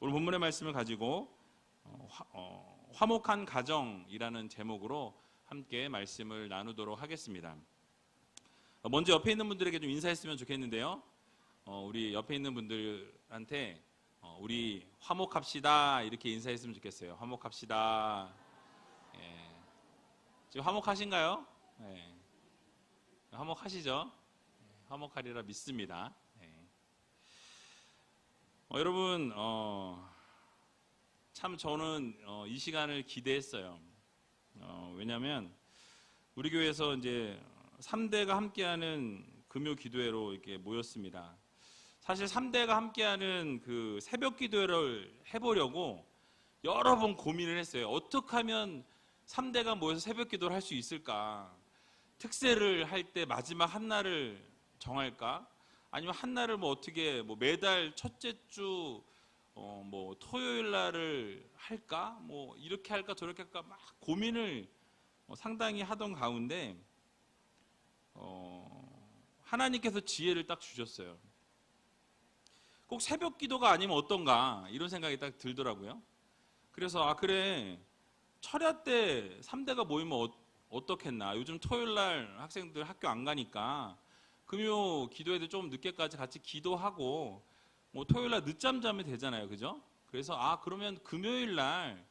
오늘 본문의 말씀을 가지고 화목한 가정이라는 제목으로 함께 말씀을 나누도록 하겠습니다. 먼저 옆에 있는 분들에게 좀 인사했으면 좋겠는데요. 우리 옆에 있는 분들한테 우리 화목합시다 이렇게 인사했으면 좋겠어요. 화목합시다. 예. 지금 화목하신가요? 예. 화목하시죠? 화목하리라 믿습니다. 예. 여러분 참 저는 이 시간을 기대했어요. 왜냐하면 우리 교회에서 이제 3대가 함께하는 금요 기도회로 이렇게 모였습니다. 사실 3대가 함께하는 그 새벽 기도회를 해보려고 여러 번 고민을 했어요. 어떻게 하면 3대가 모여서 새벽 기도를 할 수 있을까? 특세를 할 때 마지막 한 날을 정할까? 아니면 한 날을 어떻게 매달 첫째 주 토요일 날을 할까? 이렇게 할까 저렇게 할까 막 고민을 상당히 하던 가운데 하나님께서 지혜를 딱 주셨어요. 꼭 새벽 기도가 아니면 어떤가 이런 생각이 딱 들더라고요. 그래서 그래 철야 때 3대가 모이면 어떻겠나. 요즘 토요일 날 학생들 학교 안 가니까 금요 기도회도 좀 늦게까지 같이 기도하고 토요일 날 늦잠 자면 되잖아요. 그죠? 그래서 그러면 금요일 날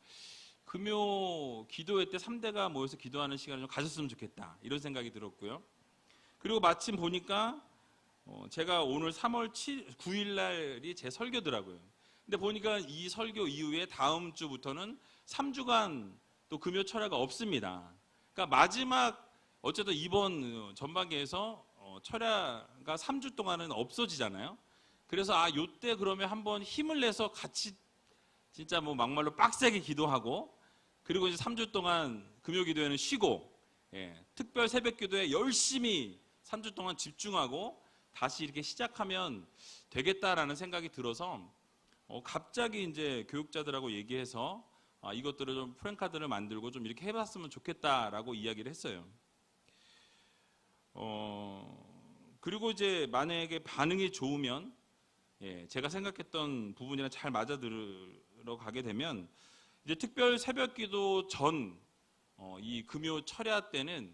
금요 기도회 때 3대가 모여서 기도하는 시간을 좀 가졌으면 좋겠다. 이런 생각이 들었고요. 그리고 마침 보니까 제가 오늘 3월 9일 날이 제 설교더라고요. 근데 보니까 이 설교 이후에 다음 주부터는 3주간 또 금요 철야가 없습니다. 그러니까 마지막 어쨌든 이번 전반기에서 철야가 3주 동안은 없어지잖아요. 그래서 요때 그러면 한번 힘을 내서 같이 진짜 막말로 빡세게 기도하고 그리고 이제 3주 동안 금요 기도회는 쉬고 특별 새벽 기도에 열심히 3주 동안 집중하고 다시 이렇게 시작하면 되겠다라는 생각이 들어서 갑자기 이제 교육자들하고 얘기해서 이것들을 좀 프랭카드를 만들고 좀 이렇게 해봤으면 좋겠다라고 이야기를 했어요. 그리고 이제 만약에 반응이 좋으면 제가 생각했던 부분이랑 잘 맞아 들어가게 되면 이제 특별 새벽기도 전 이 금요 철야 때는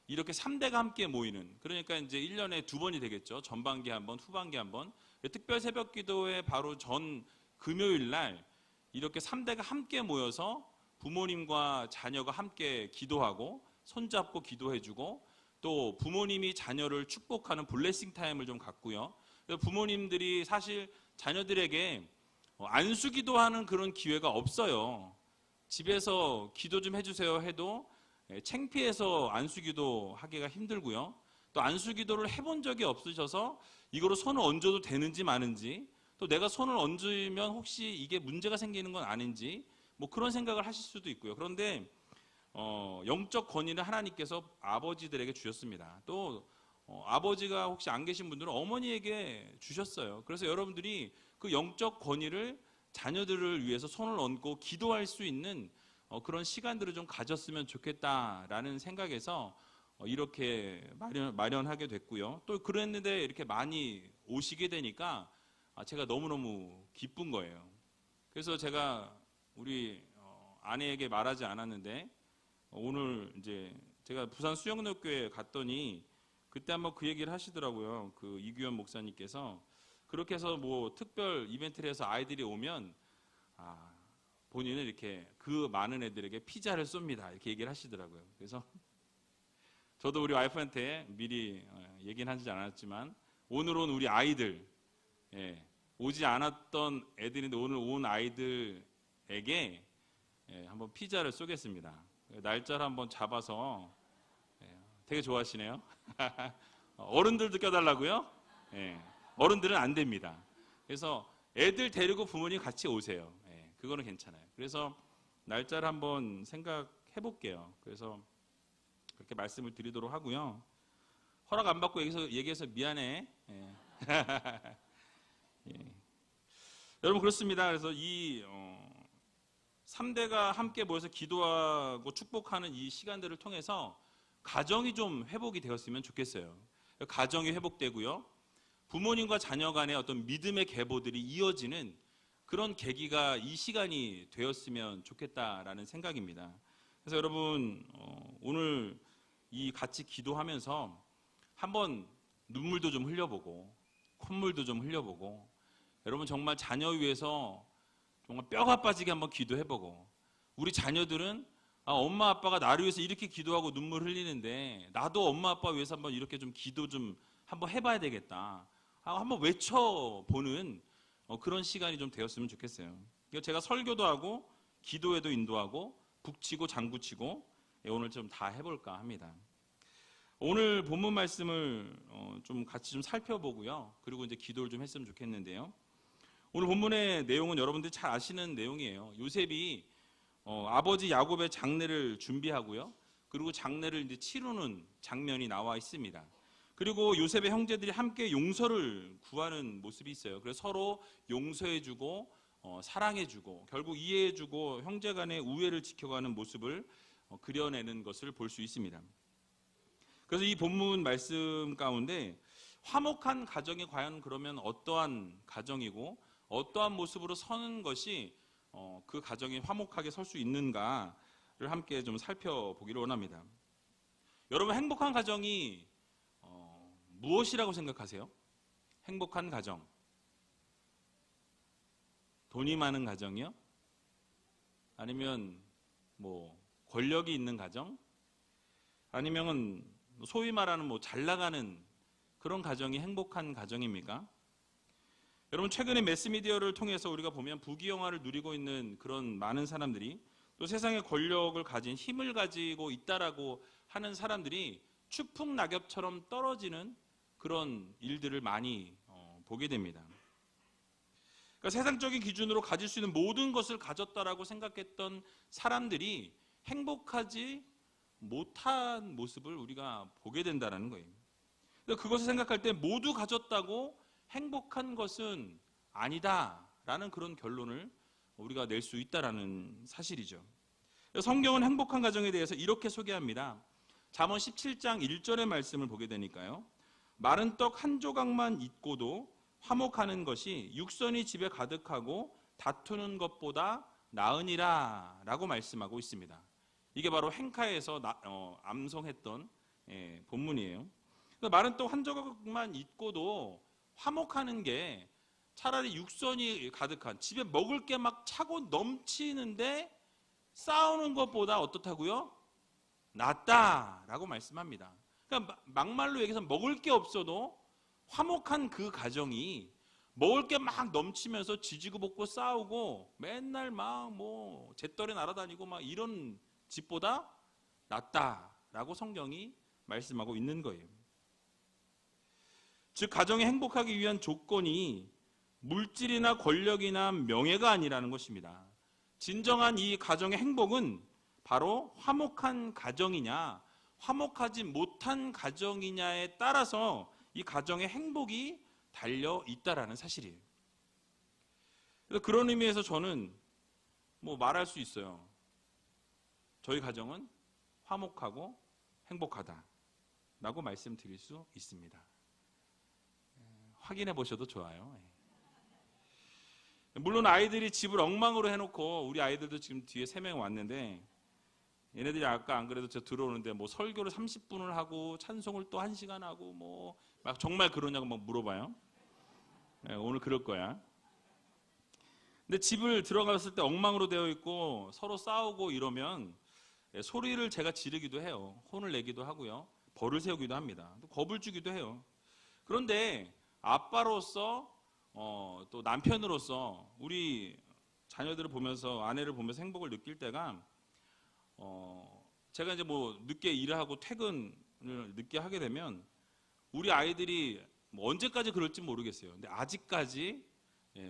이렇게 3대가 함께 모이는 그러니까 이제 1년에 2번이 되겠죠. 전반기 한 번, 후반기 한 번. 특별 새벽기도회 바로 전 금요일 날 이렇게 3대가 함께 모여서 부모님과 자녀가 함께 기도하고 손잡고 기도해주고 또 부모님이 자녀를 축복하는 블레싱 타임을 좀 갖고요. 부모님들이 사실 자녀들에게 안수기도하는 그런 기회가 없어요. 집에서 기도 좀 해주세요 해도 창피해서 안수기도 하기가 힘들고요. 또 안수기도를 해본 적이 없으셔서 이거로 손을 얹어도 되는지 마는지 또 내가 손을 얹으면 혹시 이게 문제가 생기는 건 아닌지 그런 생각을 하실 수도 있고요. 그런데 영적 권위는 하나님께서 아버지들에게 주셨습니다. 또 아버지가 혹시 안 계신 분들은 어머니에게 주셨어요. 그래서 여러분들이 그 영적 권위를 자녀들을 위해서 손을 얹고 기도할 수 있는 그런 시간들을 좀 가졌으면 좋겠다라는 생각에서 이렇게 마련하게 됐고요. 또 그랬는데 이렇게 많이 오시게 되니까 제가 너무너무 기쁜 거예요. 그래서 제가 우리 아내에게 말하지 않았는데 오늘 이제 제가 부산 수영역교회에 갔더니 그때 한번 그 얘기를 하시더라고요. 그 이규현 목사님께서 그렇게 해서 특별 이벤트를 해서 아이들이 오면 본인은 이렇게 그 많은 애들에게 피자를 쏩니다. 이렇게 얘기를 하시더라고요. 그래서 저도 우리 와이프한테 미리 얘기는 하지 않았지만 오늘 온 우리 아이들 오지 않았던 애들인데 오늘 온 아이들에게 한번 피자를 쏘겠습니다. 날짜를 한번 잡아서 되게 좋아하시네요. 어른들도 껴달라고요? 어른들은 안 됩니다. 그래서 애들 데리고 부모님 같이 오세요. 그거는 괜찮아요. 그래서 날짜를 한번 생각해 볼게요. 그래서 그렇게 말씀을 드리도록 하고요. 허락 안 받고 얘기해서 미안해. 여러분 그렇습니다. 그래서 이 3대가 함께 모여서 기도하고 축복하는 이 시간들을 통해서 가정이 좀 회복이 되었으면 좋겠어요. 가정이 회복되고요. 부모님과 자녀 간의 어떤 믿음의 계보들이 이어지는 그런 계기가 이 시간이 되었으면 좋겠다라는 생각입니다. 그래서 여러분 오늘 이 같이 기도하면서 한번 눈물도 좀 흘려보고 콧물도 좀 흘려보고 여러분 정말 자녀 위해서 정말 뼈가 빠지게 한번 기도해보고 우리 자녀들은 엄마 아빠가 나를 위해서 이렇게 기도하고 눈물 흘리는데 나도 엄마 아빠 위해서 한번 이렇게 좀 기도 좀 한번 해봐야 되겠다. 한번 외쳐보는 그런 시간이 좀 되었으면 좋겠어요. 제가 설교도 하고 기도에도 인도하고 북치고 장구치고 오늘 좀 다 해볼까 합니다. 오늘 본문 말씀을 좀 같이 좀 살펴보고요. 그리고 이제 기도를 좀 했으면 좋겠는데요. 오늘 본문의 내용은 여러분들이 잘 아시는 내용이에요. 요셉이 아버지 야곱의 장례를 준비하고요. 그리고 장례를 이제 치르는 장면이 나와 있습니다. 그리고 요셉의 형제들이 함께 용서를 구하는 모습이 있어요. 그래서 서로 용서해주고 사랑해주고 결국 이해해주고 형제간의 우애를 지켜가는 모습을 그려내는 것을 볼 수 있습니다. 그래서 이 본문 말씀 가운데 화목한 가정이 과연 그러면 어떠한 가정이고 어떠한 모습으로 서는 것이 그 가정이 화목하게 설 수 있는가를 함께 좀 살펴보기를 원합니다. 여러분 행복한 가정이 무엇이라고 생각하세요? 행복한 가정. 돈이 많은 가정이요? 아니면 뭐 권력이 있는 가정? 아니면 소위 말하는 뭐 잘 나가는 그런 가정이 행복한 가정입니까? 여러분 최근에 매스미디어를 통해서 우리가 보면 부귀영화를 누리고 있는 그런 많은 사람들이 또 세상의 권력을 가진 힘을 가지고 있다라고 하는 사람들이 추풍낙엽처럼 떨어지는 그런 일들을 많이 보게 됩니다. 그러니까 세상적인 기준으로 가질 수 있는 모든 것을 가졌다라고 생각했던 사람들이 행복하지 못한 모습을 우리가 보게 된다는 거예요. 그것을 생각할 때 모두 가졌다고 행복한 것은 아니다라는 그런 결론을 우리가 낼 수 있다라는 사실이죠. 성경은 행복한 가정에 대해서 이렇게 소개합니다. 잠언 17장 1절의 말씀을 보게 되니까요. 마른 떡 한 조각만 있고도 화목하는 것이 육선이 집에 가득하고 다투는 것보다 나으니라 라고 말씀하고 있습니다. 이게 바로 행카에서 암송했던 본문이에요. 마른 떡 한 조각만 있고도 화목하는 게 차라리 육선이 가득한 집에 먹을 게 막 차고 넘치는데 싸우는 것보다 어떻다고요? 낫다라고 말씀합니다. 그러니까 막말로 얘기해서 먹을 게 없어도 화목한 그 가정이 먹을 게 막 넘치면서 지지고 볶고 싸우고 맨날 막 뭐 잿더리 날아다니고 막 이런 집보다 낫다라고 성경이 말씀하고 있는 거예요. 즉 가정이 행복하기 위한 조건이 물질이나 권력이나 명예가 아니라는 것입니다. 진정한 이 가정의 행복은 바로 화목한 가정이냐 화목하지 못한 가정이냐에 따라서 이 가정의 행복이 달려 있다라는 사실이에요. 그래서 그런 의미에서 저는 뭐 말할 수 있어요. 저희 가정은 화목하고 행복하다라고 말씀드릴 수 있습니다. 확인해 보셔도 좋아요. 물론 아이들이 집을 엉망으로 해놓고 우리 아이들도 지금 뒤에 3명 왔는데 얘네들이 아까 안 그래도 저 들어오는데 뭐 설교를 30분을 하고 찬송을 또 1시간 하고 뭐 막 정말 그러냐고 막 물어봐요. 오늘 그럴 거야. 근데 집을 들어갔을 때 엉망으로 되어 있고 서로 싸우고 이러면 소리를 제가 지르기도 해요. 혼을 내기도 하고요. 벌을 세우기도 합니다. 또 겁을 주기도 해요. 그런데 아빠로서 또 남편으로서 우리 자녀들을 보면서 아내를 보면서 행복을 느낄 때가 제가 이제 뭐 늦게 일을 하고 퇴근을 늦게 하게 되면 우리 아이들이 뭐 언제까지 그럴지 모르겠어요. 근데 아직까지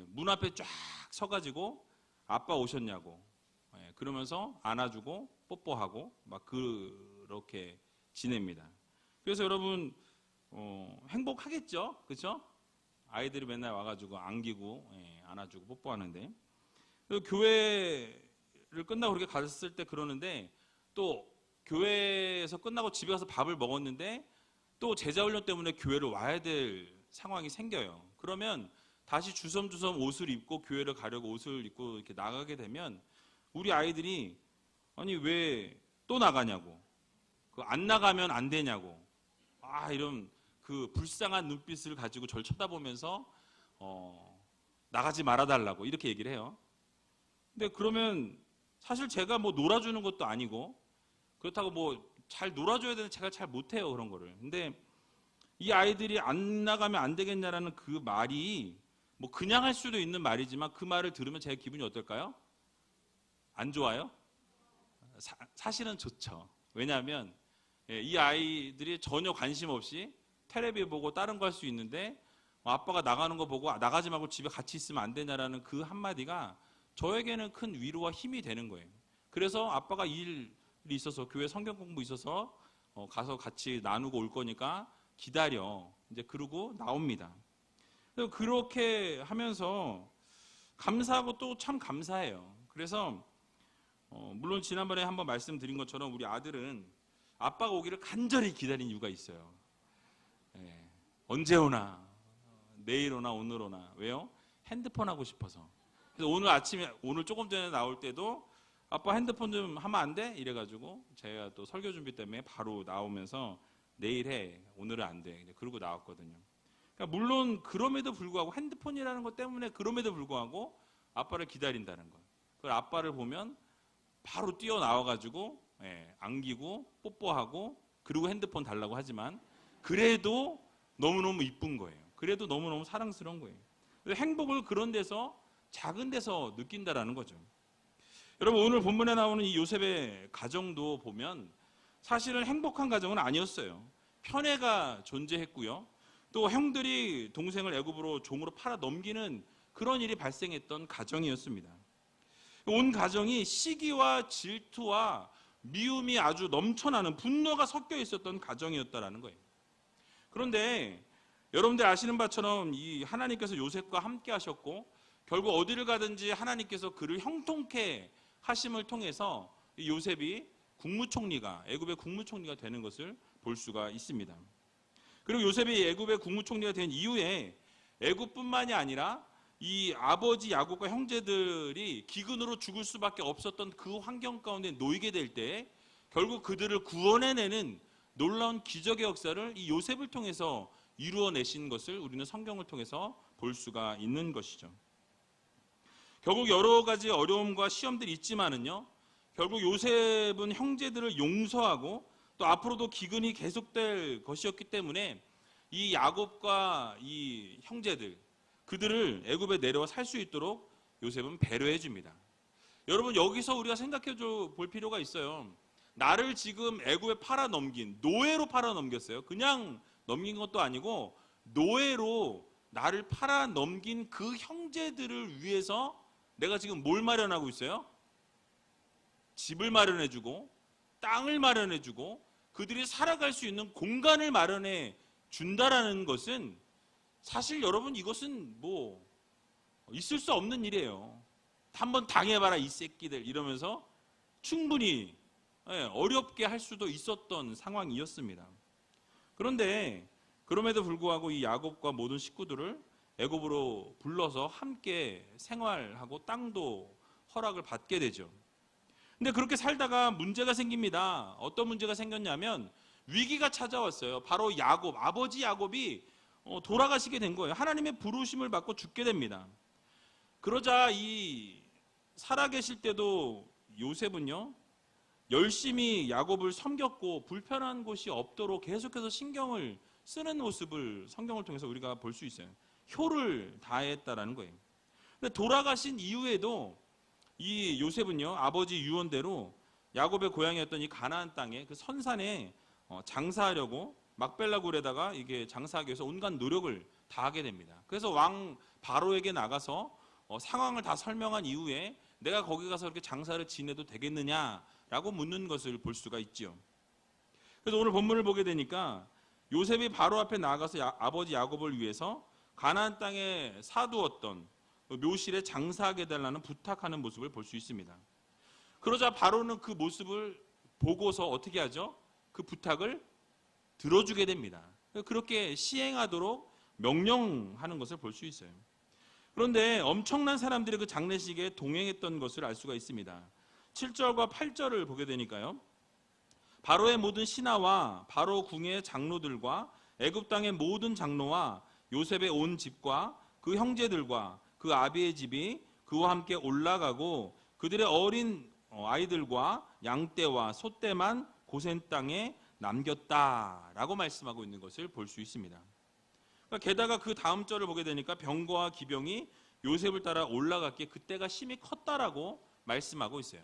문 앞에 쫙 서가지고 아빠 오셨냐고 그러면서 안아주고 뽀뽀하고 막 그렇게 지냅니다. 그래서 여러분 행복하겠죠, 그렇죠? 아이들이 맨날 와가지고 안기고 안아주고 뽀뽀하는데 교회를 끝나고 그렇게 갔을 때 그러는데 또 교회에서 끝나고 집에 가서 밥을 먹었는데 또 제자훈련 때문에 교회를 와야 될 상황이 생겨요. 그러면 다시 주섬주섬 옷을 입고 교회를 가려고 옷을 입고 이렇게 나가게 되면 우리 아이들이 아니 왜 또 나가냐고, 안 나가면 안 되냐고, 이런 그 불쌍한 눈빛을 가지고 저를 쳐다보면서 나가지 말아달라고 이렇게 얘기를 해요. 근데 그러면 사실 제가 뭐 놀아주는 것도 아니고 그렇다고 뭐 잘 놀아줘야 되는 제가 잘 못해요 그런 거를. 근데 이 아이들이 안 나가면 안 되겠냐라는 그 말이 뭐 그냥 할 수도 있는 말이지만 그 말을 들으면 제 기분이 어떨까요? 안 좋아요? 사실은 좋죠. 왜냐하면 이 아이들이 전혀 관심 없이 텔레비 보고 다른 거 할 수 있는데 아빠가 나가는 거 보고 나가지 말고 집에 같이 있으면 안 되냐라는 그 한마디가 저에게는 큰 위로와 힘이 되는 거예요. 그래서 아빠가 일이 있어서 교회 성경 공부 있어서 가서 같이 나누고 올 거니까 기다려. 이제 그러고 나옵니다. 그렇게 하면서 감사하고 또 참 감사해요. 그래서 물론 지난번에 한번 말씀드린 것처럼 우리 아들은 아빠가 오기를 간절히 기다린 이유가 있어요. 언제 오나, 내일 오나, 오늘 오나. 왜요? 핸드폰 하고 싶어서. 그래서 오늘 아침에, 오늘 조금 전에 나올 때도 아빠 핸드폰 좀 하면 안 돼? 이래가지고 제가 또 설교 준비 때문에 바로 나오면서 내일 해, 오늘은 안 돼. 그러고 나왔거든요. 그러니까 물론 그럼에도 불구하고 핸드폰이라는 것 때문에 그럼에도 불구하고 아빠를 기다린다는 거. 그걸 아빠를 보면 바로 뛰어나와가지고 안기고 뽀뽀하고 그리고 핸드폰 달라고 하지만 그래도 너무너무 이쁜 거예요. 그래도 너무너무 사랑스러운 거예요. 행복을 그런 데서 작은 데서 느낀다라는 거죠. 여러분 오늘 본문에 나오는 이 요셉의 가정도 보면 사실은 행복한 가정은 아니었어요. 편애가 존재했고요. 또 형들이 동생을 애굽으로 종으로 팔아 넘기는 그런 일이 발생했던 가정이었습니다. 온 가정이 시기와 질투와 미움이 아주 넘쳐나는 분노가 섞여 있었던 가정이었다라는 거예요. 그런데 여러분들 아시는 바처럼 이 하나님께서 요셉과 함께 하셨고 결국 어디를 가든지 하나님께서 그를 형통케 하심을 통해서 이 요셉이 국무총리가 애굽의 국무총리가 되는 것을 볼 수가 있습니다. 그리고 요셉이 애굽의 국무총리가 된 이후에 애굽뿐만이 아니라 이 아버지 야곱과 형제들이 기근으로 죽을 수밖에 없었던 그 환경 가운데 놓이게 될 때 결국 그들을 구원해내는 놀라운 기적의 역사를 이 요셉을 통해서 이루어내신 것을 우리는 성경을 통해서 볼 수가 있는 것이죠. 결국 여러 가지 어려움과 시험들이 있지만은요, 결국 요셉은 형제들을 용서하고 또 앞으로도 기근이 계속될 것이었기 때문에 이 야곱과 이 형제들 그들을 애굽에 내려와 살 수 있도록 요셉은 배려해 줍니다. 여러분 여기서 우리가 생각해 볼 필요가 있어요. 나를 지금 애굽에 팔아 넘긴 노예로 팔아 넘겼어요. 그냥 넘긴 것도 아니고 노예로 나를 팔아 넘긴 그 형제들을 위해서 내가 지금 뭘 마련하고 있어요? 집을 마련해 주고 땅을 마련해 주고 그들이 살아갈 수 있는 공간을 마련해 준다라는 것은 사실 여러분 이것은 뭐 있을 수 없는 일이에요. 한번 당해봐라 이 새끼들 이러면서 충분히 어렵게 할 수도 있었던 상황이었습니다. 그런데 그럼에도 불구하고 이 야곱과 모든 식구들을 애굽으로 불러서 함께 생활하고 땅도 허락을 받게 되죠. 근데 그렇게 살다가 문제가 생깁니다. 어떤 문제가 생겼냐면 위기가 찾아왔어요. 바로 야곱, 아버지 야곱이 돌아가시게 된 거예요. 하나님의 부르심을 받고 죽게 됩니다. 그러자 이 살아계실 때도 요셉은요 열심히 야곱을 섬겼고 불편한 곳이 없도록 계속해서 신경을 쓰는 모습을 성경을 통해서 우리가 볼 수 있어요. 효를 다했다라는 거예요. 근데 돌아가신 이후에도 이 요셉은요 아버지 유언대로 야곱의 고향이었던 이 가나안 땅에 그 선산에 장사하려고 막벨라 굴에다가 이게 장사하기 위해서 온갖 노력을 다하게 됩니다. 그래서 왕 바로에게 나가서 상황을 다 설명한 이후에 내가 거기 가서 이렇게 장사를 지내도 되겠느냐라고 묻는 것을 볼 수가 있죠. 그래서 오늘 본문을 보게 되니까 요셉이 바로 앞에 나가서 아버지 야곱을 위해서 가나안 땅에 사두었던 묘실에 장사하게 해달라는 부탁하는 모습을 볼 수 있습니다. 그러자 바로는 그 모습을 보고서 어떻게 하죠? 그 부탁을 들어주게 됩니다. 그렇게 시행하도록 명령하는 것을 볼 수 있어요. 그런데 엄청난 사람들이 그 장례식에 동행했던 것을 알 수가 있습니다. 7절과 8절을 보게 되니까요. 바로의 모든 신하와 바로 궁의 장로들과 애굽 땅의 모든 장로와 요셉의 온 집과 그 형제들과 그 아비의 집이 그와 함께 올라가고 그들의 어린 아이들과 양떼와 소떼만 고센 땅에 남겼다라고 말씀하고 있는 것을 볼 수 있습니다. 게다가 그 다음 절을 보게 되니까 병거와 기병이 요셉을 따라 올라갔기에 그때가 심히 컸다라고 말씀하고 있어요.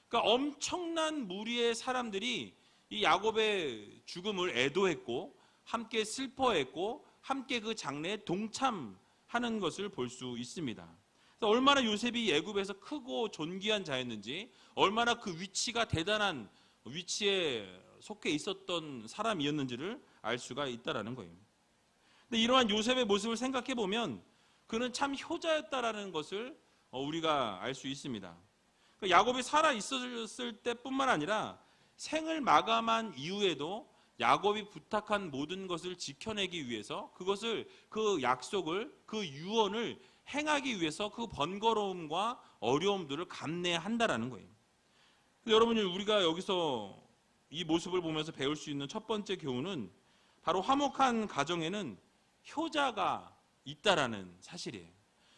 그러니까 엄청난 무리의 사람들이 이 야곱의 죽음을 애도했고 함께 슬퍼했고 함께 그 장례에 동참하는 것을 볼 수 있습니다. 얼마나 요셉이 애굽에서 크고 존귀한 자였는지, 얼마나 그 위치가 대단한 위치에 속해 있었던 사람이었는지를 알 수가 있다라는 거예요. 근데 이러한 요셉의 모습을 생각해 보면 그는 참 효자였다라는 것을 우리가 알 수 있습니다. 야곱이 살아 있었을 때뿐만 아니라 생을 마감한 이후에도 야곱이 부탁한 모든 것을 지켜내기 위해서 그것을, 그 약속을, 그 유언을 행하기 위해서 그 번거로움과 어려움들을 감내한다라는 거예요. 여러분, 우리가 여기서 이 모습을 보면서 배울 수 있는 첫 번째 교훈은 바로 화목한 가정에는 효자가 있다라는 사실이에요.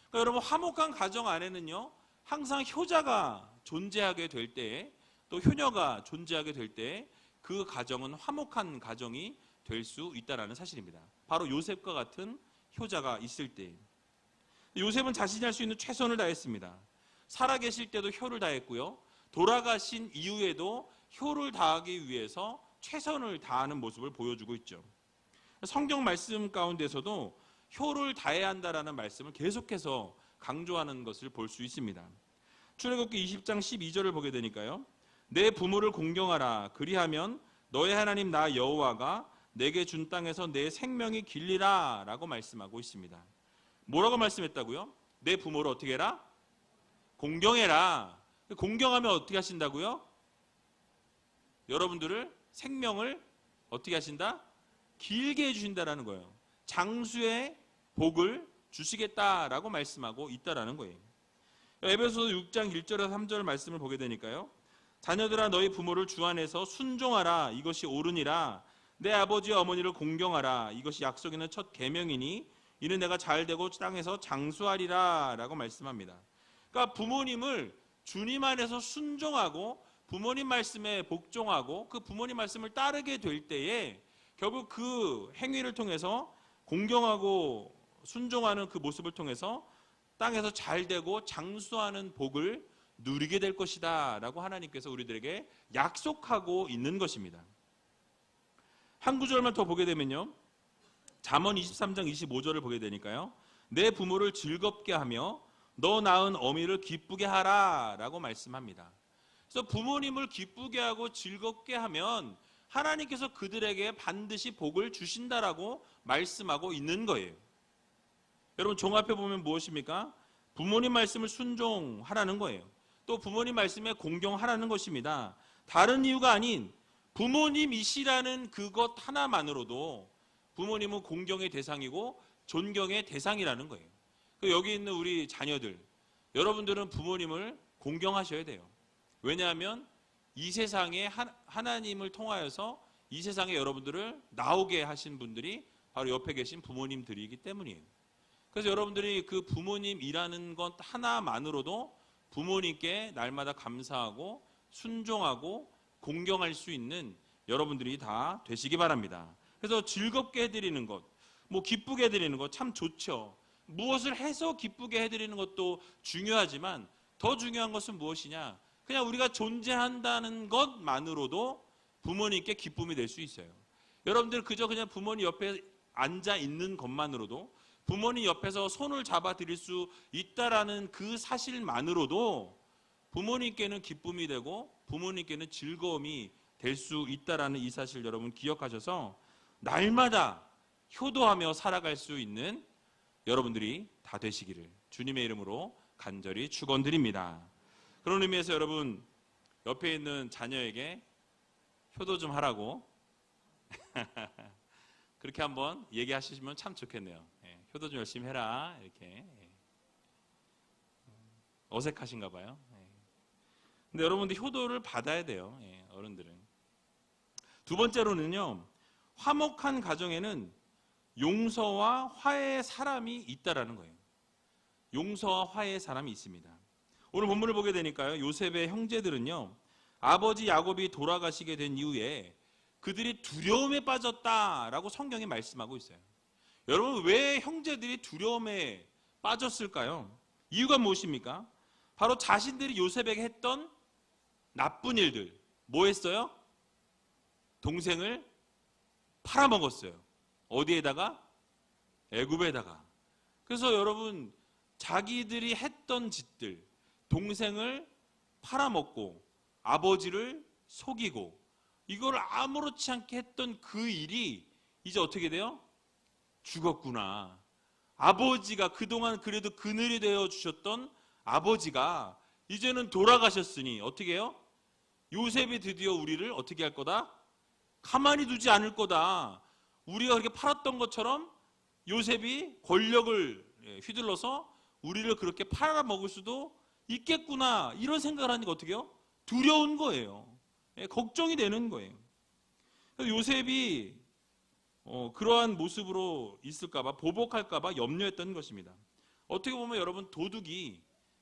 그러니까 여러분, 화목한 가정 안에는요 항상 효자가 존재하게 될 때에, 또 효녀가 존재하게 될 때에 그 가정은 화목한 가정이 될 수 있다라는 사실입니다. 바로 요셉과 같은 효자가 있을 때, 요셉은 자신이 할 수 있는 최선을 다했습니다. 살아계실 때도 효를 다했고요, 돌아가신 이후에도 효를 다하기 위해서 최선을 다하는 모습을 보여주고 있죠. 성경 말씀 가운데서도 효를 다해야 한다라는 말씀을 계속해서 강조하는 것을 볼 수 있습니다. 출애굽기 20장 12절을 보게 되니까요. 내 부모를 공경하라. 그리하면 너의 하나님 나 여호와가 내게 준 땅에서 내 생명이 길리라 라고 말씀하고 있습니다. 뭐라고 말씀했다고요? 내 부모를 어떻게 해라? 공경해라. 공경하면 어떻게 하신다고요? 여러분들을 생명을 어떻게 하신다? 길게 해주신다라는 거예요. 장수의 복을 주시겠다라고 말씀하고 있다라는 거예요. 에베소서 6장 1절에서 3절 말씀을 보게 되니까요. 자녀들아 너희 부모를 주 안에서 순종하라. 이것이 옳으니라. 내 아버지와 어머니를 공경하라. 이것이 약속 있는 첫 계명이니 이는 내가 잘되고 땅에서 장수하리라 라고 말씀합니다. 그러니까 부모님을 주님 안에서 순종하고 부모님 말씀에 복종하고 그 부모님 말씀을 따르게 될 때에 결국 그 행위를 통해서 공경하고 순종하는 그 모습을 통해서 땅에서 잘되고 장수하는 복을 누리게 될 것이다 라고 하나님께서 우리들에게 약속하고 있는 것입니다. 한 구절만 더 보게 되면요, 잠언 23장 25절을 보게 되니까요. 내 부모를 즐겁게 하며 너 낳은 어미를 기쁘게 하라 라고 말씀합니다. 그래서 부모님을 기쁘게 하고 즐겁게 하면 하나님께서 그들에게 반드시 복을 주신다라고 말씀하고 있는 거예요. 여러분, 종합해 보면 무엇입니까? 부모님 말씀을 순종하라는 거예요. 또 부모님 말씀에 공경하라는 것입니다. 다른 이유가 아닌 부모님이시라는 그것 하나만으로도 부모님은 공경의 대상이고 존경의 대상이라는 거예요. 여기 있는 우리 자녀들, 여러분들은 부모님을 공경하셔야 돼요. 왜냐하면 이 세상에 하나님을 통하여서 이 세상에 여러분들을 나오게 하신 분들이 바로 옆에 계신 부모님들이기 때문이에요. 그래서 여러분들이 그 부모님이라는 것 하나만으로도 부모님께 날마다 감사하고 순종하고 공경할 수 있는 여러분들이 다 되시기 바랍니다. 그래서 즐겁게 해드리는 것, 기쁘게 해드리는 것 참 좋죠. 무엇을 해서 기쁘게 해드리는 것도 중요하지만 더 중요한 것은 무엇이냐? 그냥 우리가 존재한다는 것만으로도 부모님께 기쁨이 될 수 있어요. 여러분들 그저 그냥 부모님 옆에 앉아 있는 것만으로도, 부모님 옆에서 손을 잡아 드릴 수 있다라는 그 사실만으로도 부모님께는 기쁨이 되고 부모님께는 즐거움이 될 수 있다라는 이 사실 여러분 기억하셔서 날마다 효도하며 살아갈 수 있는 여러분들이 다 되시기를 주님의 이름으로 간절히 축원드립니다. 그런 의미에서 여러분, 옆에 있는 자녀에게 효도 좀 하라고 그렇게 한번 얘기하시면 참 좋겠네요. 효도 좀 열심히 해라, 이렇게. 어색하신가 봐요. 근데 여러분들 효도를 받아야 돼요. 어른들은. 두 번째로는요, 화목한 가정에는 용서와 화해의 사람이 있다라는 거예요. 용서와 화해의 사람이 있습니다. 오늘 본문을 보게 되니까요, 요셉의 형제들은요, 아버지 야곱이 돌아가시게 된 이후에 그들이 두려움에 빠졌다라고 성경이 말씀하고 있어요. 여러분, 왜 형제들이 두려움에 빠졌을까요? 이유가 무엇입니까? 바로 자신들이 요셉에게 했던 나쁜 일들. 뭐 했어요? 동생을 팔아먹었어요. 어디에다가? 애굽에다가. 그래서 여러분, 자기들이 했던 짓들, 동생을 팔아먹고 아버지를 속이고 이걸 아무렇지 않게 했던 그 일이 이제 어떻게 돼요? 죽었구나. 아버지가 그동안 그래도 그늘이 되어 주셨던 아버지가 이제는 돌아가셨으니 어떻게 해요? 요셉이 드디어 우리를 어떻게 할 거다? 가만히 두지 않을 거다. 우리가 그렇게 팔았던 것처럼 요셉이 권력을 휘둘러서 우리를 그렇게 팔아먹을 수도 있겠구나. 이런 생각을 하니까 어떻게 해요? 두려운 거예요. 걱정이 되는 거예요. 요셉이 그러한 모습으로 있을까봐, 보복할까봐 염려했던 것입니다. 어떻게 보면 여러분, 도둑이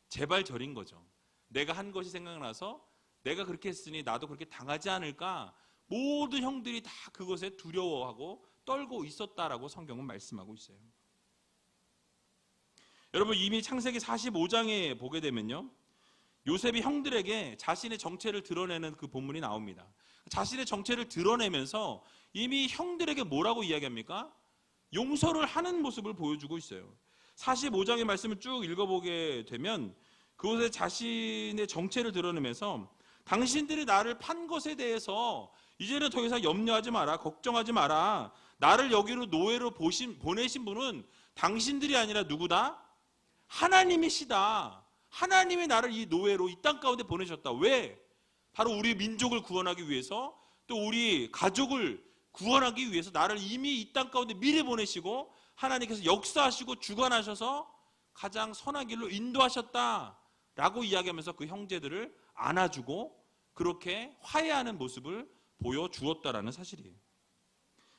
제발 저린 거죠. 내가 한 것이 생각나서 내가 그렇게 했으니 나도 그렇게 당하지 않을까. 모든 형들이 다 그것에 두려워하고 떨고 있었다라고 성경은 말씀하고 있어요. 여러분, 이미 창세기 45장에 보게 되면요, 요셉이 형들에게 자신의 정체를 드러내는 그 본문이 나옵니다. 자신의 정체를 드러내면서 이미 형들에게 뭐라고 이야기합니까? 용서를 하는 모습을 보여주고 있어요. 45장의 말씀을 쭉 읽어보게 되면 그곳에 자신의 정체를 드러내면서 당신들이 나를 판 것에 대해서 이제는 더 이상 염려하지 마라, 걱정하지 마라. 나를 여기로 노예로 보내신 분은 당신들이 아니라 누구다? 하나님이시다. 하나님이 나를 이 노예로 이 땅 가운데 보내셨다. 왜? 바로 우리 민족을 구원하기 위해서, 또 우리 가족을 구원하기 위해서 나를 이미 이 땅 가운데 미리 보내시고 하나님께서 역사하시고 주관하셔서 가장 선한 길로 인도하셨다라고 이야기하면서 그 형제들을 안아주고 그렇게 화해하는 모습을 보여주었다라는 사실이에요.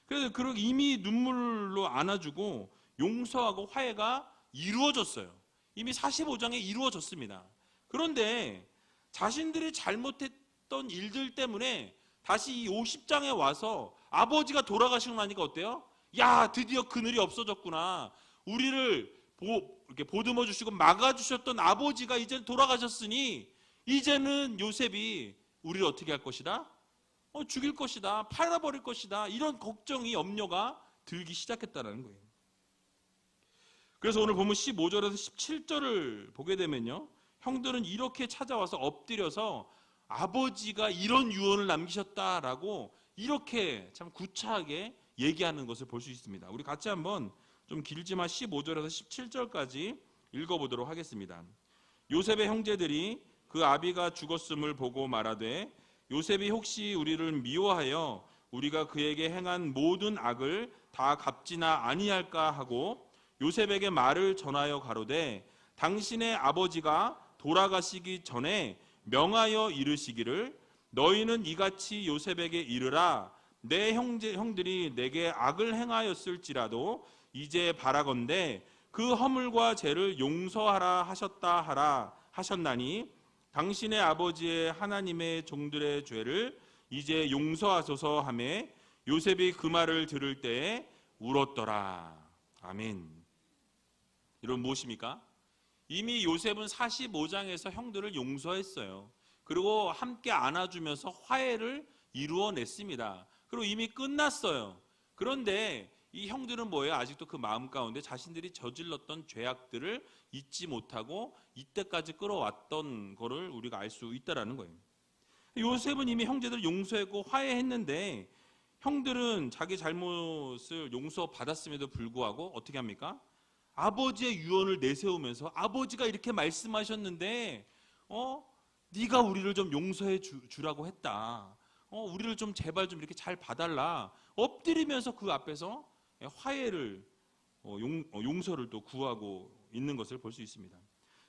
그래서 이미 눈물로 안아주고 용서하고 화해가 이루어졌어요. 이미 45장에 이루어졌습니다. 그런데 자신들이 잘못했던 일들 때문에 다시 이 50장에 와서 아버지가 돌아가시고 나니까 어때요? 야, 드디어 그늘이 없어졌구나. 우리를 이렇게 보듬어 주시고 막아 주셨던 아버지가 이제 돌아가셨으니 이제는 요셉이 우리를 어떻게 할 것이다? 죽일 것이다. 팔아버릴 것이다. 이런 걱정이, 염려가 들기 시작했다는 거예요. 그래서 오늘 보면 15절에서 17절을 보게 되면요, 형들은 이렇게 찾아와서 엎드려서 아버지가 이런 유언을 남기셨다라고 이렇게 참 구차하게 얘기하는 것을 볼 수 있습니다. 우리 같이 한번 좀 길지만 15절에서 17절까지 읽어보도록 하겠습니다. 요셉의 형제들이 그 아비가 죽었음을 보고 말하되 요셉이 혹시 우리를 미워하여 우리가 그에게 행한 모든 악을 다 갚지나 아니할까 하고 요셉에게 말을 전하여 가로되 당신의 아버지가 돌아가시기 전에 명하여 이르시기를 너희는 이같이 요셉에게 이르라 내 형들이 내게 악을 행하였을지라도 이제 바라건대 그 허물과 죄를 용서하라 하셨다 하라 하셨나니 당신의 아버지의 하나님의 종들의 죄를 이제 용서하소서 하매 요셉이 그 말을 들을 때에 울었더라. 아멘. 이런 무엇입니까? 이미 요셉은 45장에서 형들을 용서했어요. 그리고 함께 안아주면서 화해를 이루어냈습니다. 그리고 이미 끝났어요. 그런데 이 형들은 뭐예요? 아직도 그 마음 가운데 자신들이 저질렀던 죄악들을 잊지 못하고 이때까지 끌어왔던 거를 우리가 알 수 있다는 거예요. 요셉은 이미 형제들을 용서했고 화해했는데 형들은 자기 잘못을 용서받았음에도 불구하고 어떻게 합니까? 아버지의 유언을 내세우면서 아버지가 이렇게 말씀하셨는데 네가 우리를 좀 용서해 주라고 했다. 우리를 좀 제발 좀 이렇게 잘 봐달라. 엎드리면서 그 앞에서 화해를 용서를 또 구하고 있는 것을 볼 수 있습니다.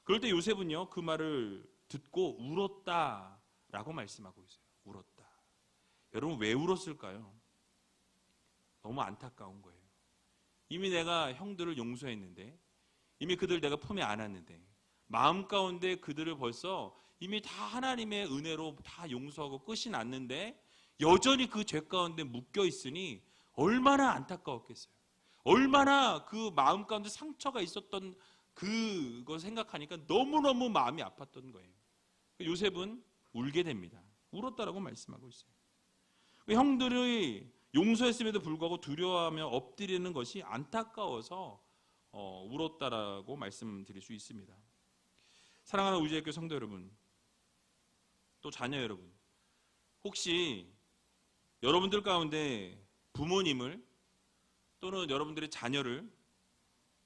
그럴 때 요셉은요, 그 말을 듣고 울었다라고 말씀하고 있어요. 울었다. 여러분, 왜 울었을까요? 너무 안타까운 거예요. 이미 내가 형들을 용서했는데, 이미 그들 내가 품에 안았는데, 마음 가운데 그들을 벌써 이미 다 하나님의 은혜로 다 용서하고 끝이 났는데 여전히 그 죄 가운데 묶여 있으니 얼마나 안타까웠겠어요. 얼마나 그 마음 가운데 상처가 있었던 그거 생각하니까 너무너무 마음이 아팠던 거예요. 요셉은 울게 됩니다. 울었다라고 말씀하고 있어요. 형들이 용서했음에도 불구하고 두려워하며 엎드리는 것이 안타까워서 울었다라고 말씀드릴 수 있습니다. 사랑하는 우주의학교 성도 여러분, 또 자녀 여러분, 혹시 여러분들 가운데 부모님을 또는 여러분들의 자녀를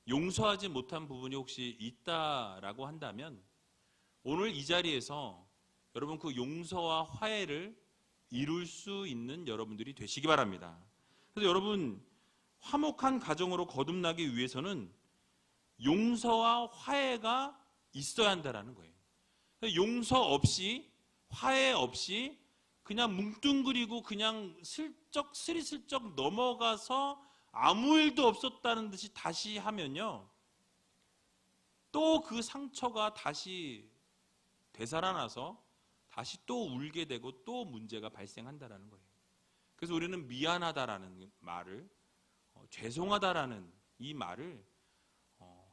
용서하지 못한 부분이 혹시 있다라고 한다면 오늘 이 자리에서 여러분 그 용서와 화해를 이룰 수 있는 여러분들이 되시기 바랍니다. 그래서 여러분, 화목한 가정으로 거듭나기 위해서는 용서와 화해가 있어야 한다는 거예요. 용서 없이, 화해 없이 그냥 뭉뚱그리고 그냥 스리슬쩍 넘어가서 아무 일도 없었다는 듯이 다시 하면요, 또 그 상처가 다시 되살아나서 다시 또 울게 되고 또 문제가 발생한다는 거예요. 그래서 우리는 미안하다라는 말을, 죄송하다라는 이 말을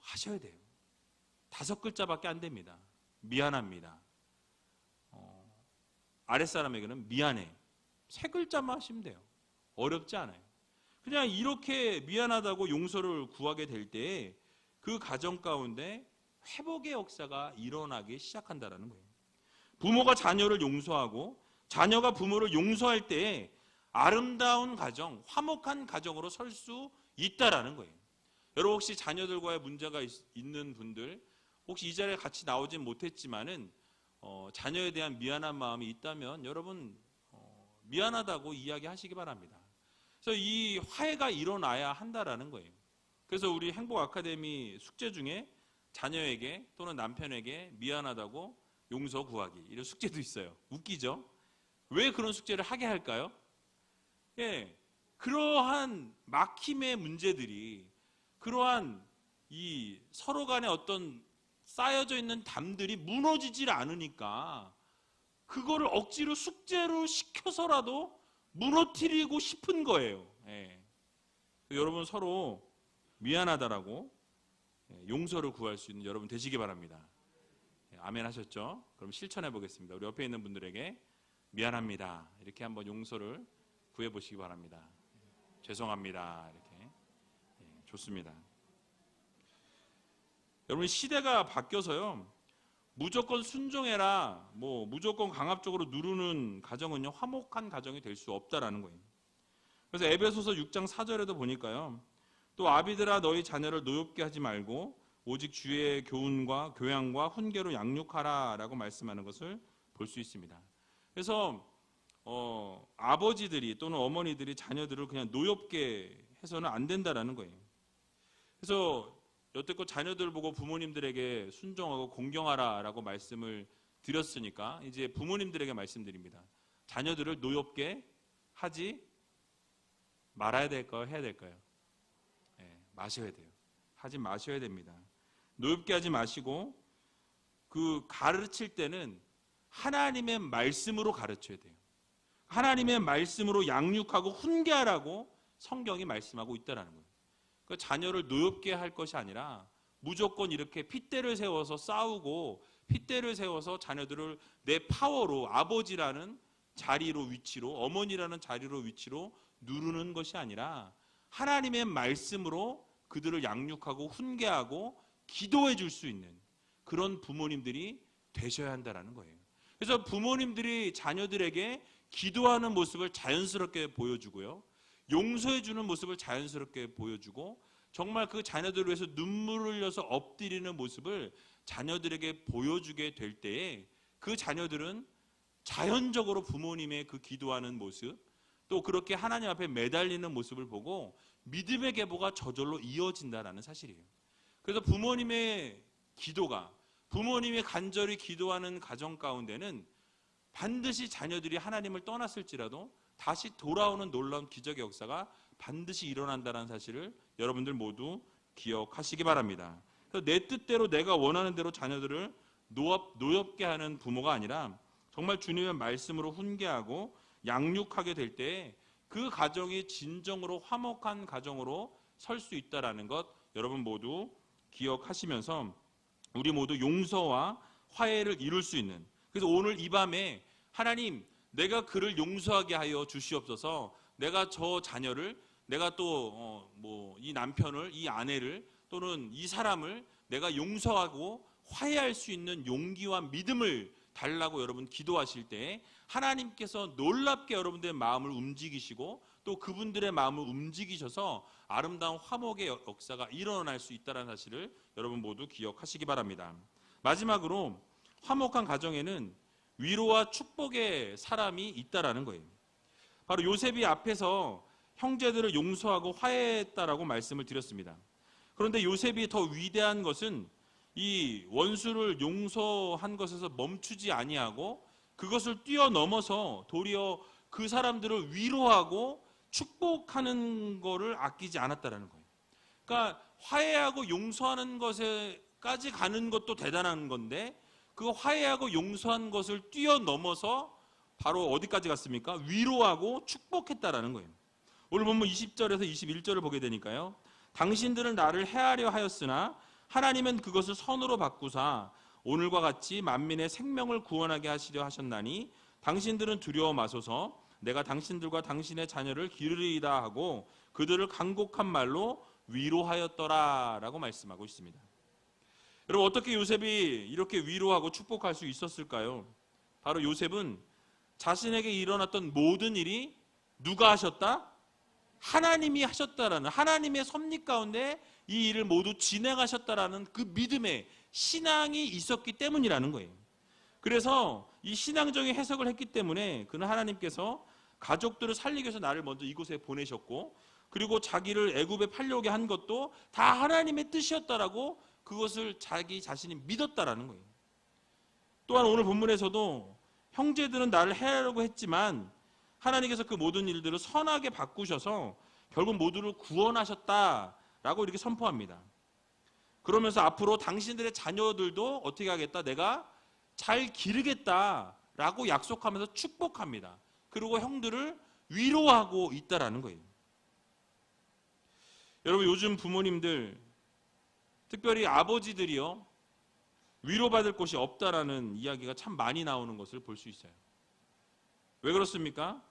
하셔야 돼요. 5글자밖에 안 됩니다. 미안합니다. 아랫사람에게는 미안해. 3글자만 하시면 돼요. 어렵지 않아요. 그냥 이렇게 미안하다고 용서를 구하게 될 때 그 가정 가운데 회복의 역사가 일어나기 시작한다는 거예요. 부모가 자녀를 용서하고 자녀가 부모를 용서할 때 아름다운 가정, 화목한 가정으로 설 수 있다라는 거예요. 여러분, 혹시 자녀들과의 문제가 있는 분들, 혹시 이 자리에 같이 나오진 못했지만은 자녀에 대한 미안한 마음이 있다면 여러분 미안하다고 이야기하시기 바랍니다. 그래서 이 화해가 일어나야 한다라는 거예요. 그래서 우리 행복 아카데미 숙제 중에 자녀에게 또는 남편에게 미안하다고 용서 구하기, 이런 숙제도 있어요. 웃기죠? 왜 그런 숙제를 하게 할까요? 예, 그러한 막힘의 문제들이, 그러한 이 서로 간의 어떤 쌓여져 있는 담들이 무너지질 않으니까 그거를 억지로 숙제로 시켜서라도 무너뜨리고 싶은 거예요. 예. 여러분 서로 미안하다라고 용서를 구할 수 있는 여러분 되시기 바랍니다. 아멘 하셨죠? 그럼 실천해 보겠습니다. 우리 옆에 있는 분들에게 미안합니다, 이렇게 한번 용서를 구해 보시기 바랍니다. 죄송합니다, 이렇게. 좋습니다. 여러분, 시대가 바뀌어서요, 무조건 순종해라, 무조건 강압적으로 누르는 가정은요, 화목한 가정이 될 수 없다라는 거예요. 그래서 에베소서 6장 4절에도 보니까요, 또 아비들아 너희 자녀를 노엽게 하지 말고 오직 주의 교훈과 교양과 훈계로 양육하라 라고 말씀하는 것을 볼 수 있습니다. 그래서 아버지들이 또는 어머니들이 자녀들을 그냥 노엽게 해서는 안 된다라는 거예요. 그래서 여태껏 자녀들 보고 부모님들에게 순종하고 공경하라 라고 말씀을 드렸으니까 이제 부모님들에게 말씀드립니다. 자녀들을 노엽게 하지 말아야 될까요? 해야 될까요? 마셔야 돼요. 하지 마셔야 됩니다. 노엽게 하지 마시고 그 가르칠 때는 하나님의 말씀으로 가르쳐야 돼요. 하나님의 말씀으로 양육하고 훈계하라고 성경이 말씀하고 있다는 거예요. 그 자녀를 노엽게 할 것이 아니라 무조건 이렇게 핏대를 세워서 싸우고 핏대를 세워서 자녀들을 내 파워로, 아버지라는 자리로, 위치로, 어머니라는 자리로, 위치로 누르는 것이 아니라 하나님의 말씀으로 그들을 양육하고 훈계하고 기도해 줄 수 있는 그런 부모님들이 되셔야 한다는 거예요. 그래서 부모님들이 자녀들에게 기도하는 모습을 자연스럽게 보여주고요, 용서해 주는 모습을 자연스럽게 보여주고, 정말 그 자녀들을 위해서 눈물을 흘려서 엎드리는 모습을 자녀들에게 보여주게 될 때에 그 자녀들은 자연적으로 부모님의 그 기도하는 모습, 또 그렇게 하나님 앞에 매달리는 모습을 보고 믿음의 계보가 저절로 이어진다는 사실이에요. 그래서 부모님의 기도가, 부모님이 간절히 기도하는 가정 가운데는 반드시 자녀들이 하나님을 떠났을지라도 다시 돌아오는 놀라운 기적의 역사가 반드시 일어난다는 사실을 여러분들 모두 기억하시기 바랍니다. 그래서 내 뜻대로 내가 원하는 대로 자녀들을 노엽게 하는 부모가 아니라 정말 주님의 말씀으로 훈계하고 양육하게 될 때 그 가정이 진정으로 화목한 가정으로 설 수 있다는 것 여러분 모두 기억하시면서 우리 모두 용서와 화해를 이룰 수 있는, 그래서 오늘 이 밤에 하나님 내가 그를 용서하게 하여 주시옵소서, 내가 저 자녀를, 내가 또 이 남편을, 이 아내를 또는 이 사람을 내가 용서하고 화해할 수 있는 용기와 믿음을 달라고 여러분 기도하실 때 하나님께서 놀랍게 여러분들의 마음을 움직이시고 또 그분들의 마음을 움직이셔서 아름다운 화목의 역사가 일어날 수 있다는 사실을 여러분 모두 기억하시기 바랍니다. 마지막으로 화목한 가정에는 위로와 축복의 사람이 있다라는 거예요. 바로 요셉이 앞에서 형제들을 용서하고 화해했다라고 말씀을 드렸습니다. 그런데 요셉이 더 위대한 것은 이 원수를 용서한 것에서 멈추지 아니하고 그것을 뛰어넘어서 도리어 그 사람들을 위로하고 축복하는 것을 아끼지 않았다라는 거예요. 그러니까 화해하고 용서하는 것에까지 가는 것도 대단한 건데 그 화해하고 용서한 것을 뛰어넘어서 바로 어디까지 갔습니까? 위로하고 축복했다라는 거예요. 오늘 본문 20절에서 21절을 보게 되니까요. 당신들은 나를 해하려 하였으나 하나님은 그것을 선으로 바꾸사 오늘과 같이 만민의 생명을 구원하게 하시려 하셨나니 당신들은 두려워 마소서, 내가 당신들과 당신의 자녀를 기르리이다 하고 그들을 간곡한 말로 위로하였더라 라고 말씀하고 있습니다. 여러분, 어떻게 요셉이 이렇게 위로하고 축복할 수 있었을까요? 바로 요셉은 자신에게 일어났던 모든 일이 누가 하셨다? 하나님이 하셨다라는, 하나님의 섭리 가운데 이 일을 모두 진행하셨다라는 그 믿음의 신앙이 있었기 때문이라는 거예요. 그래서 이 신앙적인 해석을 했기 때문에 그는 하나님께서 가족들을 살리기 위해서 나를 먼저 이곳에 보내셨고, 그리고 자기를 애굽에 팔려오게 한 것도 다 하나님의 뜻이었다라고 그것을 자기 자신이 믿었다라는 거예요. 또한 오늘 본문에서도 형제들은 나를 해하려고 했지만 하나님께서 그 모든 일들을 선하게 바꾸셔서 결국 모두를 구원하셨다라고 이렇게 선포합니다. 그러면서 앞으로 당신들의 자녀들도 어떻게 하겠다? 내가 잘 기르겠다라고 약속하면서 축복합니다. 그리고 형들을 위로하고 있다라는 거예요. 여러분, 요즘 부모님들, 특별히 아버지들이요, 위로받을 곳이 없다라는 이야기가 참 많이 나오는 것을 볼 수 있어요. 왜 그렇습니까?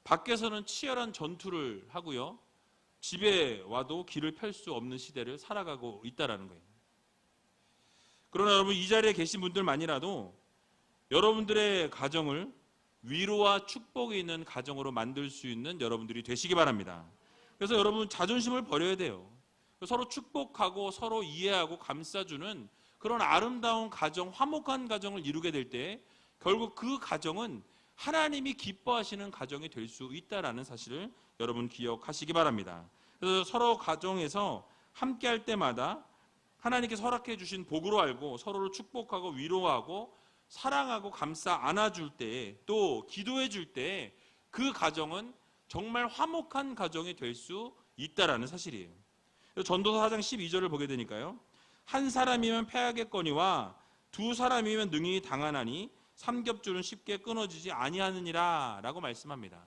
밖에서는 치열한 전투를 하고요, 집에 와도 길을 펼 수 없는 시대를 살아가고 있다라는 거예요. 그러나 여러분, 이 자리에 계신 분들만이라도 여러분들의 가정을 위로와 축복이 있는 가정으로 만들 수 있는 여러분들이 되시기 바랍니다. 그래서 여러분, 자존심을 버려야 돼요. 서로 축복하고 서로 이해하고 감싸주는 그런 아름다운 가정, 화목한 가정을 이루게 될 때 결국 그 가정은 하나님이 기뻐하시는 가정이 될 수 있다는 사실을 여러분 기억하시기 바랍니다. 그래서 서로 가정에서 함께 할 때마다 하나님께서 허락해 주신 복으로 알고 서로를 축복하고 위로하고 사랑하고 감싸 안아줄 때, 또 기도해 줄 때 그 가정은 정말 화목한 가정이 될 수 있다라는 사실이에요. 전도서 4장 12절을 보게 되니까요, 한 사람이면 패하겠거니와 두 사람이면 능히 당하나니 삼겹줄은 쉽게 끊어지지 아니하느니라 라고 말씀합니다.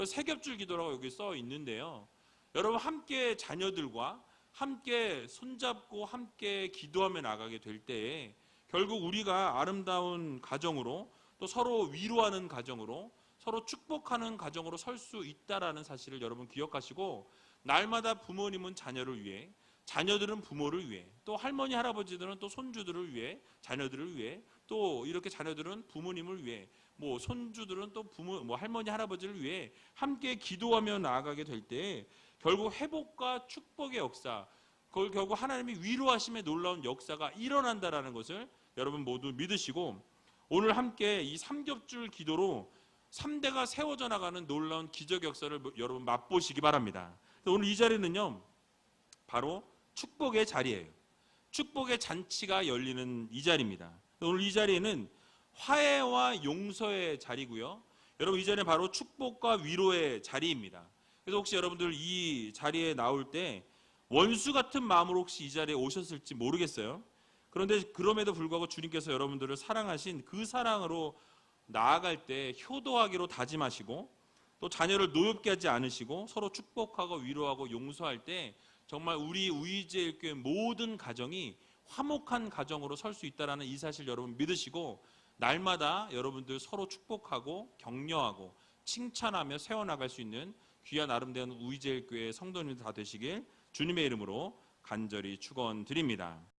세 겹줄 기도라고 여기 써 있는데요, 여러분, 함께 자녀들과 함께 손잡고 함께 기도하며 나가게 될 때에 결국 우리가 아름다운 가정으로, 또 서로 위로하는 가정으로, 서로 축복하는 가정으로 설 수 있다라는 사실을 여러분 기억하시고, 날마다 부모님은 자녀를 위해, 자녀들은 부모를 위해, 또 할머니 할아버지들은 또 손주들을 위해, 자녀들을 위해, 또 이렇게 자녀들은 부모님을 위해, 손주들은 또 부모, 할머니 할아버지를 위해 함께 기도하며 나아가게 될 때 결국 회복과 축복의 역사, 그걸 결국 하나님이 위로하심의 놀라운 역사가 일어난다라는 것을 여러분 모두 믿으시고, 오늘 함께 이 삼겹줄 기도로 3대가 세워져 나가는 놀라운 기적 역사를 여러분 맛보시기 바랍니다. 오늘 이 자리는요, 바로 축복의 자리예요. 축복의 잔치가 열리는 이 자리입니다. 오늘 이 자리에는 화해와 용서의 자리고요. 여러분, 이 자리는 바로 축복과 위로의 자리입니다. 그래서 혹시 여러분들 이 자리에 나올 때 원수 같은 마음으로 혹시 이 자리에 오셨을지 모르겠어요. 그런데 그럼에도 불구하고 주님께서 여러분들을 사랑하신 그 사랑으로 나아갈 때 효도하기로 다짐하시고, 또 자녀를 노엽게 하지 않으시고 서로 축복하고 위로하고 용서할 때 정말 우리 우이제일교회 모든 가정이 화목한 가정으로 설 수 있다는 이 사실 여러분 믿으시고, 날마다 여러분들 서로 축복하고 격려하고 칭찬하며 세워나갈 수 있는 귀한 아름다운 우이제일교회 성도님들 다 되시길 주님의 이름으로 간절히 축원드립니다.